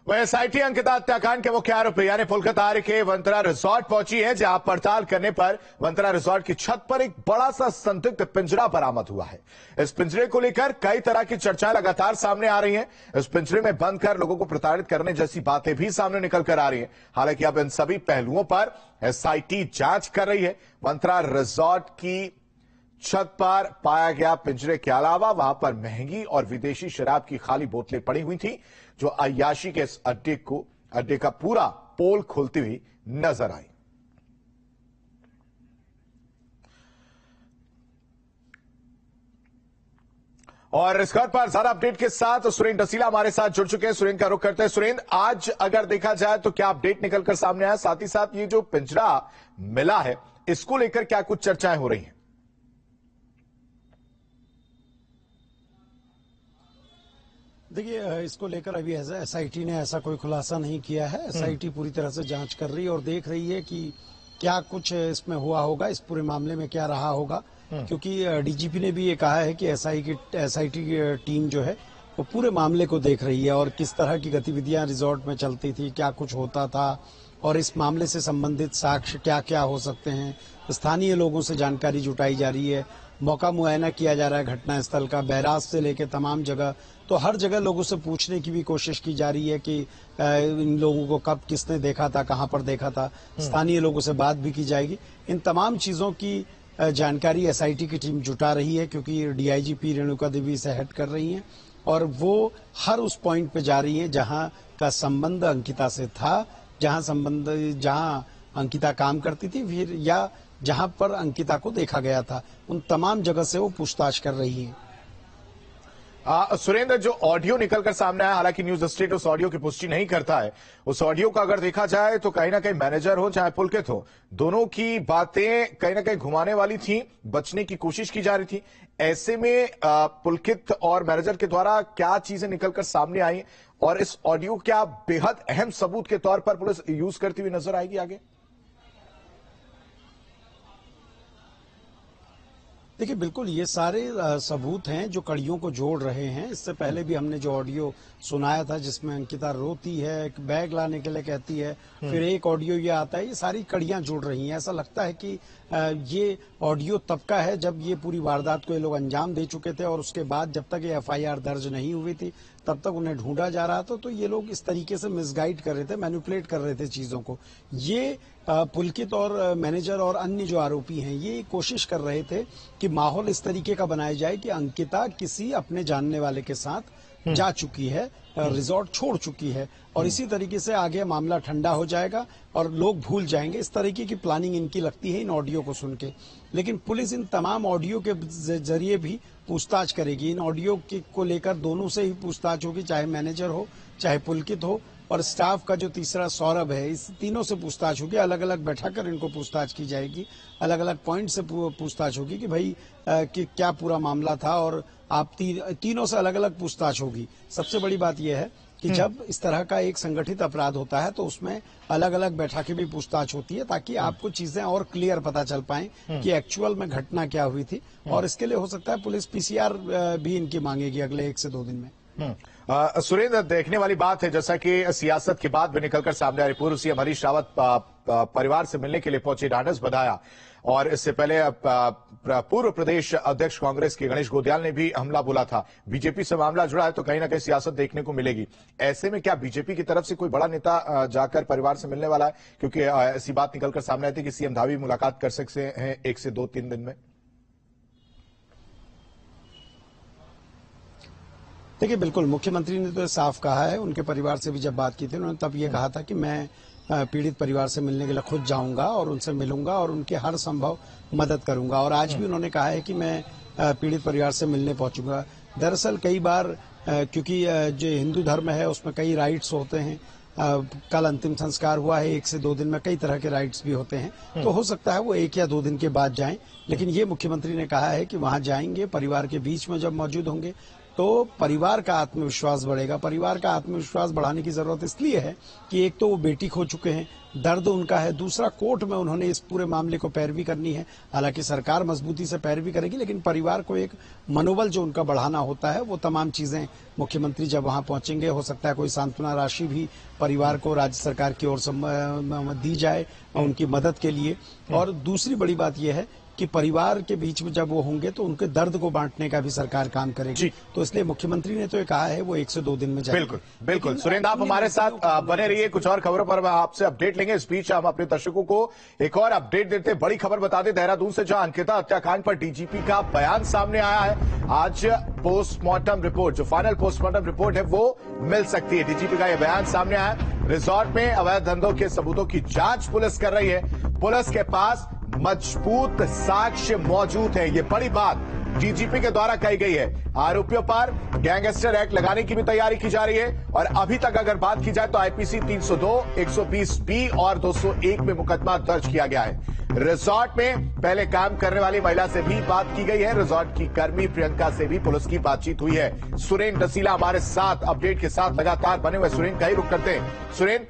वह एसआईटी अंकिता हत्याकांड के मुख्य आरोपी यानी पुलकित आर्य के वंतरा रिजॉर्ट पहुंची है, जहां पड़ताल करने पर वंतरा रिजॉर्ट की छत पर एक बड़ा सा संदिग्ध पिंजरा बरामद हुआ है। इस पिंजरे को लेकर कई तरह की चर्चाएं लगातार सामने आ रही हैं। इस पिंजरे में बंद कर लोगों को प्रताड़ित करने जैसी बातें भी सामने निकल कर आ रही हैं। हालांकि अब इन सभी पहलुओं पर एसआईटी जांच कर रही है। वंतरा रिजॉर्ट की छत पर पाया गया पिंजरे के अलावा वहां पर महंगी और विदेशी शराब की खाली बोतलें पड़ी हुई थी, जो अय्याशी के इस अड्डे का पूरा पोल खोलती हुई नजर आई। और इस खबर पर ज्यादा अपडेट के साथ सुरेंद्र डसीला हमारे साथ जुड़ चुके हैं। सुरेंद्र का रुख करते हैं। सुरेंद्र, आज अगर देखा जाए तो क्या अपडेट निकलकर सामने आया, साथ ही साथ ये जो पिंजरा मिला है इसको लेकर क्या कुछ चर्चाएं हो रही हैं? देखिए, इसको लेकर अभी एसआईटी ने ऐसा कोई खुलासा नहीं किया है। एसआईटी पूरी तरह से जांच कर रही है और देख रही है कि क्या कुछ इसमें हुआ होगा, इस पूरे मामले में क्या रहा होगा, क्योंकि डीजीपी ने भी ये कहा है कि एसआईटी की टीम जो है वो पूरे मामले को देख रही है और किस तरह की गतिविधियां रिजॉर्ट में चलती थी, क्या कुछ होता था और इस मामले से संबंधित साक्ष्य क्या क्या हो सकते हैं। स्थानीय लोगों से जानकारी जुटाई जा रही है, मौका मुआयना किया जा रहा है घटना स्थल का, बैराज से लेकर तमाम जगह, तो हर जगह लोगों से पूछने की भी कोशिश की जा रही है कि इन लोगों को कब किसने देखा था, कहां पर देखा था। स्थानीय लोगों से बात भी की जाएगी। इन तमाम चीजों की जानकारी एसआईटी की टीम जुटा रही है, क्योंकि डीआईजीपी रेणुका देवी इसे हेड कर रही हैं और वो हर उस पॉइंट पे जा रही है जहां का संबंध अंकिता से था, जहां अंकिता काम करती थी, फिर या जहां पर अंकिता को देखा गया था, उन तमाम जगह से वो पूछताछ कर रही है। सुरेंद्र, जो ऑडियो निकलकर सामने आया, हालांकि न्यूज स्टेट उस ऑडियो की पुष्टि नहीं करता है, उस ऑडियो का अगर देखा जाए तो कहीं ना कहीं मैनेजर हो चाहे पुलकित हो, दोनों की बातें कहीं ना कहीं घुमाने वाली थी, बचने की कोशिश की जा रही थी। ऐसे में पुलकित और मैनेजर के द्वारा क्या चीजें निकलकर सामने आई और इस ऑडियो क्या बेहद अहम सबूत के तौर पर पुलिस यूज करती हुई नजर आएगी आगे? देखिए, बिल्कुल ये सारे सबूत हैं जो कड़ियों को जोड़ रहे हैं। इससे पहले भी हमने जो ऑडियो सुनाया था जिसमें अंकिता रोती है, एक बैग लाने के लिए कहती है, फिर एक ऑडियो ये आता है, ये सारी कड़ियां जुड़ रही हैं। ऐसा लगता है कि ये ऑडियो तब का है जब ये पूरी वारदात को ये लोग अंजाम दे चुके थे और उसके बाद जब तक ये एफआईआर दर्ज नहीं हुई थी तब तक उन्हें ढूंढा जा रहा था। तो ये लोग इस तरीके से मिसगाइड कर रहे थे, मैनिपुलेट कर रहे थे चीजों को। ये पुलकित और मैनेजर और अन्य जो आरोपी हैं ये कोशिश कर रहे थे कि माहौल इस तरीके का बनाया जाए कि अंकिता किसी अपने जानने वाले के साथ जा चुकी है, रिजॉर्ट छोड़ चुकी है और इसी तरीके से आगे मामला ठंडा हो जाएगा और लोग भूल जाएंगे। इस तरीके की प्लानिंग इनकी लगती है इन ऑडियो को सुन के। लेकिन पुलिस इन तमाम ऑडियो के जरिए भी पूछताछ करेगी। इन ऑडियो को लेकर दोनों से ही पूछताछ होगी, चाहे मैनेजर हो चाहे पुलकित हो, और स्टाफ का जो तीसरा सौरभ है, इस तीनों से पूछताछ होगी। अलग अलग बैठाकर इनको पूछताछ की जाएगी, अलग अलग पॉइंट से पूछताछ होगी कि भाई कि क्या पूरा मामला था, और आप तीनों से अलग अलग पूछताछ होगी। सबसे बड़ी बात यह है कि जब इस तरह का एक संगठित अपराध होता है तो उसमें अलग अलग बैठा के भी पूछताछ होती है, ताकि आपको चीजें और क्लियर पता चल पाए कि एक्चुअल में घटना क्या हुई थी। और इसके लिए हो सकता है पुलिस पीसीआर भी इनकी मांगेगी अगले 1 से 2 दिन में। सुरेंद्र, देखने वाली बात है, जैसा कि सियासत की बात भी निकलकर सामने आ रही, पूर्व सीएम हरीश रावत परिवार से मिलने के लिए पहुंचे, ढांढस बंधाया, और इससे पहले पूर्व प्रदेश अध्यक्ष कांग्रेस के गणेश गोदियाल ने भी हमला बोला था। बीजेपी से मामला जुड़ा है तो कहीं ना कहीं सियासत देखने को मिलेगी। ऐसे में क्या बीजेपी की तरफ से कोई बड़ा नेता जाकर परिवार से मिलने वाला है? क्योंकि ऐसी बात निकलकर सामने आई थी कि सीएम धावी मुलाकात कर सकते हैं 1 से 2-3 दिन में। देखिए, बिल्कुल मुख्यमंत्री ने तो साफ कहा है, उनके परिवार से भी जब बात की थी उन्होंने तब ये कहा था कि मैं पीड़ित परिवार से मिलने के लिए खुद जाऊंगा और उनसे मिलूंगा और उनकी हर संभव मदद करूंगा। और आज भी उन्होंने कहा है कि मैं पीड़ित परिवार से मिलने पहुंचूंगा। दरअसल कई बार क्योंकि जो हिंदू धर्म है उसमें कई राइट्स होते हैं, कल अंतिम संस्कार हुआ है, 1 से 2 दिन में कई तरह के राइट्स भी होते हैं, तो हो सकता है वो 1 या 2 दिन के बाद जाएं। लेकिन ये मुख्यमंत्री ने कहा है कि वहां जाएंगे, परिवार के बीच में जब मौजूद होंगे तो परिवार का आत्मविश्वास बढ़ेगा। परिवार का आत्मविश्वास बढ़ाने की जरूरत इसलिए है कि एक तो वो बेटी खो चुके हैं, दर्द उनका है, दूसरा कोर्ट में उन्होंने इस पूरे मामले को पैरवी करनी है। हालांकि सरकार मजबूती से पैरवी करेगी, लेकिन परिवार को एक मनोबल जो उनका बढ़ाना होता है, वो तमाम चीजें मुख्यमंत्री जब वहां पहुंचेंगे, हो सकता है कोई सांत्वना राशि भी परिवार को राज्य सरकार की ओर से दी जाए उनकी मदद के लिए। और दूसरी बड़ी बात यह है कि परिवार के बीच में जब वो होंगे तो उनके दर्द को बांटने का भी सरकार काम करेगी। तो इसलिए मुख्यमंत्री ने तो ये कहा है वो 1 से 2 दिन में जाएंगे। बिल्कुल बिल्कुल। सुरेंद्र, आप हमारे साथ बने रहिए, कुछ और खबरों पर आपसे अपडेट लेंगे। इस बीच हम अपने दर्शकों को एक और अपडेट देते हैं। बड़ी खबर बता दें देहरादून से, जहां अंकिता हत्याकांड पर डीजीपी का बयान सामने आया है। आज पोस्टमार्टम रिपोर्ट, जो फाइनल पोस्टमार्टम रिपोर्ट है, वो मिल सकती है। डीजीपी का यह बयान सामने आया है। रिजॉर्ट में अवैध धंधों के सबूतों की जांच पुलिस कर रही है। पुलिस के पास मजबूत साक्ष्य मौजूद है, ये बड़ी बात डीजीपी के द्वारा कही गई है। आरोपियों पर गैंगस्टर एक्ट लगाने की भी तैयारी की जा रही है। और अभी तक अगर बात की जाए तो आईपीसी 302, 120B और 201 में मुकदमा दर्ज किया गया है। रिजॉर्ट में पहले काम करने वाली महिला से भी बात की गई है। रिजॉर्ट की कर्मी प्रियंका से भी पुलिस की बातचीत हुई है। सुरेंद्र डसीला हमारे साथ अपडेट के साथ लगातार बने हुए। सुरेंद्र, कहीं रुक करते हैं। सुरेंद्र,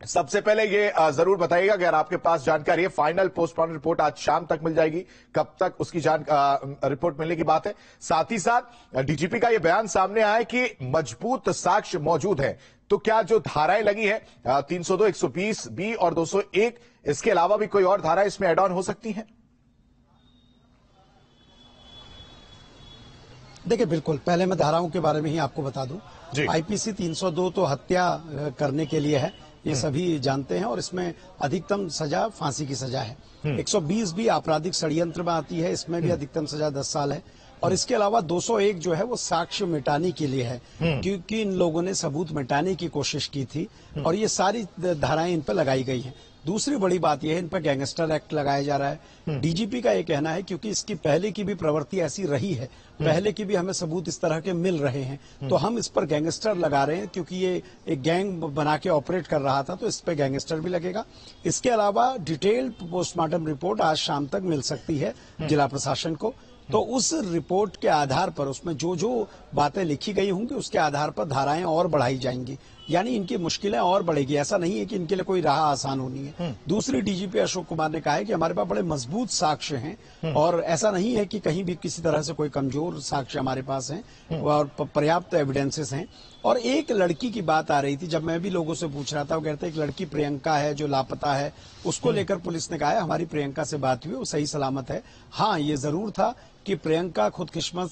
सबसे पहले ये जरूर बताइएगा, अगर आपके पास जानकारी है, फाइनल पोस्टमार्टम रिपोर्ट आज शाम तक मिल जाएगी, कब तक उसकी रिपोर्ट मिलने की बात है? साथ ही साथ डीजीपी का ये बयान सामने आया है कि मजबूत साक्ष्य मौजूद है, तो क्या जो धाराएं लगी है 302, 120B और 201, इसके अलावा भी कोई और धारा इसमें एड ऑन हो सकती है? देखिए, बिल्कुल, पहले मैं धाराओं के बारे में ही आपको बता दूं। आईपीसी 302 तो हत्या करने के लिए है, ये सभी जानते हैं, और इसमें अधिकतम सजा फांसी की सजा है। 120 भी आपराधिक षड्यंत्र में आती है, इसमें भी अधिकतम सजा 10 साल है। और इसके अलावा 201 जो है वो साक्ष्य मिटाने के लिए है, क्योंकि इन लोगों ने सबूत मिटाने की कोशिश की थी, और ये सारी धाराएं इन पर लगाई गई हैं। दूसरी बड़ी बात यह है, इन पर गैंगस्टर एक्ट लगाया जा रहा है। डीजीपी का ये कहना है, क्योंकि इसकी पहले की भी प्रवृत्ति ऐसी रही है, पहले की भी हमें सबूत इस तरह के मिल रहे हैं, तो हम इस पर गैंगस्टर लगा रहे हैं, क्योंकि ये एक गैंग बना के ऑपरेट कर रहा था, तो इस पर गैंगस्टर भी लगेगा। इसके अलावा डिटेल्ड पोस्टमार्टम रिपोर्ट आज शाम तक मिल सकती है जिला प्रशासन को। तो उस रिपोर्ट के आधार पर, उसमें जो जो बातें लिखी गई होंगी, उसके आधार पर धाराएं और बढ़ाई जाएंगी, यानी इनकी मुश्किलें और बढ़ेगी। ऐसा नहीं है कि इनके लिए कोई राह आसान होनी है। दूसरी, डीजीपी अशोक कुमार ने कहा है कि हमारे पास बड़े मजबूत साक्ष्य हैं, और ऐसा नहीं है कि कहीं भी किसी तरह से कोई कमजोर साक्ष्य हमारे पास हैं, और पर्याप्त एविडेंसेस हैं। और एक लड़की की बात आ रही थी, जब मैं भी लोगों से पूछ रहा था, वो कहते हैं एक लड़की प्रियंका है जो लापता है, उसको लेकर पुलिस ने कहा है हमारी प्रियंका से बात हुई, वो सही सलामत है। हाँ, ये जरूर था कि प्रियंका खुदकिस्मत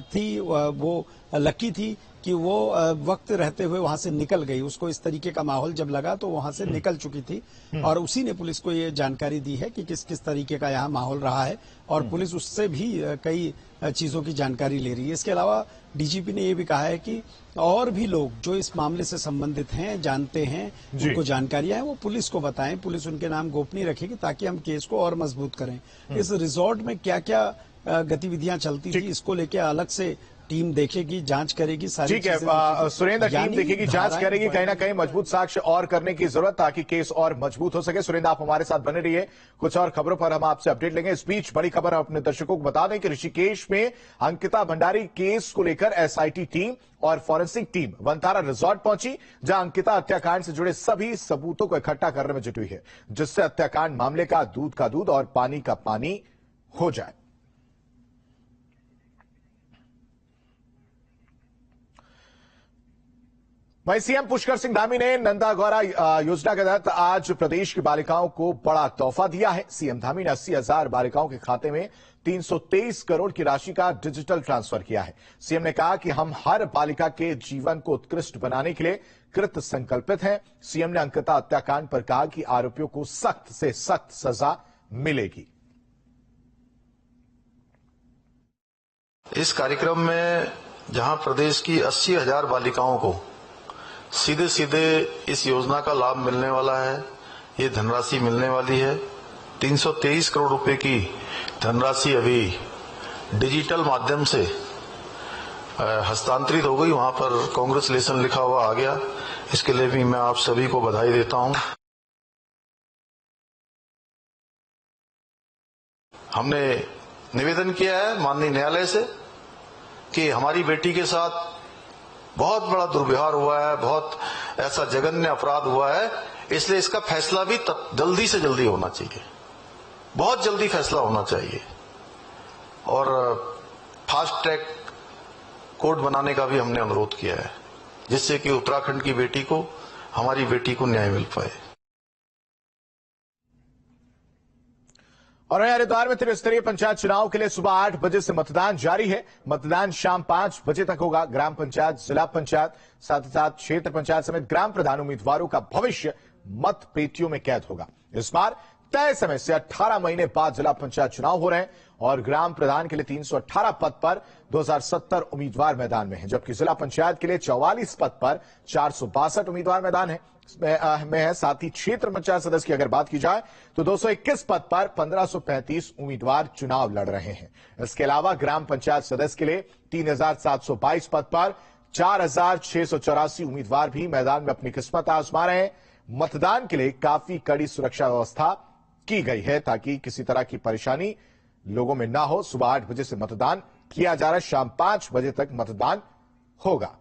थी, वो लकी थी कि वो वक्त रहते हुए वहां से निकल गई। उसको इस तरीके का माहौल जब लगा तो वहां से निकल चुकी थी, और उसी ने पुलिस को ये जानकारी दी है कि किस किस तरीके का यहाँ माहौल रहा है, और पुलिस उससे भी कई चीजों की जानकारी ले रही है। इसके अलावा डीजीपी ने ये भी कहा है कि और भी लोग जो इस मामले से संबंधित हैं, जानते हैं, उनको जानकारियां हैं, वो पुलिस को बताएं। पुलिस उनके नाम गोपनीय रखेगी, ताकि हम केस को और मजबूत करें। इस रिजॉर्ट में क्या क्या गतिविधियां चलती थी, इसको लेकर अलग से टीम देखेगी, जांच करेगी, सारी ठीक है सुरेंद्र, टीम देखेगी, जांच करेगी। कहीं ना कहीं मजबूत साक्ष्य और करने की जरूरत, ताकि केस और मजबूत हो सके। सुरेंद्र, आप हमारे साथ बने रहिए, कुछ और खबरों पर हम आपसे अपडेट लेंगे। इस बीच बड़ी खबर अपने दर्शकों को बता दें कि ऋषिकेश में अंकिता भंडारी केस को लेकर एसआईटी टीम और फॉरेंसिक टीम वनतारा रिजॉर्ट पहुंची, जहां अंकिता हत्याकांड से जुड़े सभी सबूतों को इकट्ठा करने में जुटी हुई है, जिससे हत्याकांड मामले का दूध और पानी का पानी हो जाए। वहीं सीएम पुष्कर सिंह धामी ने नंदा गौरा योजना के तहत आज प्रदेश की बालिकाओं को बड़ा तोहफा दिया है। सीएम धामी ने 80,000 बालिकाओं के खाते में 323 करोड़ की राशि का डिजिटल ट्रांसफर किया है। सीएम ने कहा कि हम हर बालिका के जीवन को उत्कृष्ट बनाने के लिए कृत संकल्पित हैं। सीएम ने अंकिता हत्याकांड पर कहा कि आरोपियों को सख्त से सख्त सजा मिलेगी। इस कार्यक्रम में जहां प्रदेश की 80,000 बालिकाओं को सीधे सीधे इस योजना का लाभ मिलने वाला है, ये धनराशि मिलने वाली है। 323 करोड़ रुपए की धनराशि अभी डिजिटल माध्यम से हस्तांतरित हो गई, वहां पर कांग्रेचुलेशन लिखा हुआ आ गया। इसके लिए भी मैं आप सभी को बधाई देता हूं। हमने निवेदन किया है माननीय न्यायालय से कि हमारी बेटी के साथ बहुत बड़ा दुर्व्यवहार हुआ है, बहुत ऐसा जघन्य अपराध हुआ है, इसलिए इसका फैसला भी जल्दी से जल्दी होना चाहिए, बहुत जल्दी फैसला होना चाहिए और फास्ट ट्रैक कोर्ट बनाने का भी हमने अनुरोध किया है, जिससे कि उत्तराखंड की बेटी को, हमारी बेटी को न्याय मिल पाए। और हरिद्वार में त्रिस्तरीय पंचायत चुनाव के लिए सुबह 8 बजे से मतदान जारी है। मतदान शाम 5 बजे तक होगा। ग्राम पंचायत, जिला पंचायत, साथ ही साथ क्षेत्र पंचायत समेत ग्राम प्रधान उम्मीदवारों का भविष्य मत पेटियों में कैद होगा। इस बार तय समय से 18 महीने बाद जिला पंचायत चुनाव हो रहे हैं और ग्राम प्रधान के लिए 318 पद पर 2070 उम्मीदवार मैदान में हैं, जबकि जिला पंचायत के लिए 44 पद पर 462 उम्मीदवार मैदान में है। साथ ही क्षेत्र पंचायत सदस्य की अगर बात की जाए तो 221 पद पर 1535 उम्मीदवार चुनाव लड़ रहे हैं। इसके अलावा ग्राम पंचायत सदस्य के लिए 3722 पद पर 4684 उम्मीदवार भी मैदान में अपनी किस्मत आजमा रहे हैं। मतदान के लिए काफी कड़ी सुरक्षा व्यवस्था की गई है ताकि किसी तरह की परेशानी लोगों में ना हो। सुबह 8 बजे से मतदान किया जा रहा है, शाम 5 बजे तक मतदान होगा।